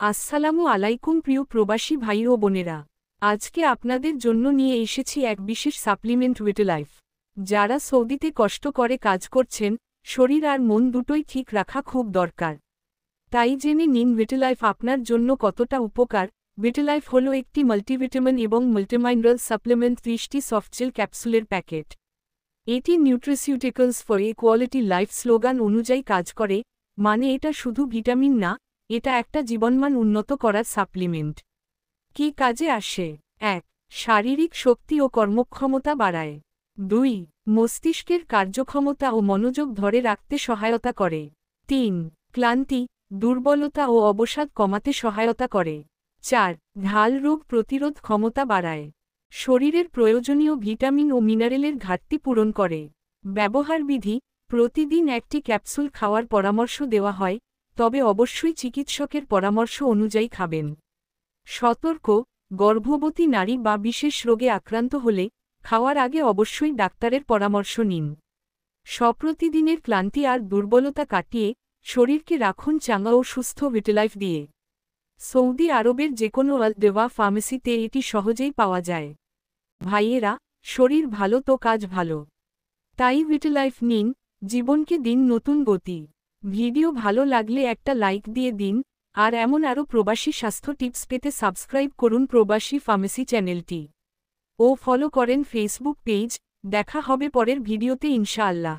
আসসালামু আলাইকুম প্রিয় প্রবাসী ভাই ও বোনেরা। আজকে আপনাদের জন্য নিয়ে এসেছি এক বিশেষ সাপ্লিমেন্ট ভিটালাইফ। যারা সৌদিতে কষ্ট করে কাজ করছেন, শরীর আর মন দুটোই ঠিক রাখা খুব দরকার। তাই জেনে নিন ভিটালাইফ আপনার জন্য কতটা উপকার। ভিটালাইফ হল একটি মাল্টিভিটামিন এবং মাল্টিমিনারেল সাপ্লিমেন্ট 30টি সফটজেল ক্যাপসুলের প্যাকেট। এটি nutraceuticals for a quality life slogan অনুযায়ী কাজ করে, মানে এটা শুধু ভিটামিন না, এটা একটা জীবনমান উন্নত করার সাপ্লিমেন্ট। কি কাজে আসে? ১. শারীরিক শক্তি ও কর্মক্ষমতা বাড়ায়। ২. মস্তিষ্কের কার্যক্ষমতা ও মনোযোগ ধরে রাখতে সহায়তা করে। ৩. ক্লান্তি, দুর্বলতা ও অবসাদ কমাতে সহায়তা করে। ৪. ঘাল রোগ প্রতিরোধ ক্ষমতা বাড়ায়। শরীরের প্রয়োজনীয় ভিটামিন ও মিনারেলের ঘাটতি পূরণ করে। ব্যবহার বিধি: প্রতিদিন একটি ক্যাপসুল খাওয়ার পরামর্শ দেওয়া হয়, তবে অবশ্যই চিকিৎসকের পরামর্শ অনুযায়ী খাবেন। সতর্ক: গর্ভবতী নারী বা বিশেষ রোগে আক্রান্ত হলে খাওয়ার আগে অবশ্যই ডাক্তারের পরামর্শ নিন। প্রতিদিনের ক্লান্তি আর দুর্বলতা কাটিয়ে শরীরকে রাখুন চাঙ্গা ও সুস্থ ভিটালাইফ দিয়ে। সৌদি আরবের যেকোনো আল দেওয়া ফার্মেসিতে এটি সহজেই পাওয়া যায়। ভাইয়েরা, শরীর ভালো তো কাজ ভালো। তাই ভিটালাইফ নিন, জীবনকে দিন নতুন গতি। ভিডিও ভালো লাগলে একটা লাইক দিয়ে দিন, আর এমন আরও প্রবাসী স্বাস্থ্য টিপস পেতে সাবস্ক্রাইব করুন প্রবাসী ফার্মেসি চ্যানেলটি ও ফলো করেন ফেসবুক পেজ। দেখা হবে পরের ভিডিওতে ইনশাআল্লাহ।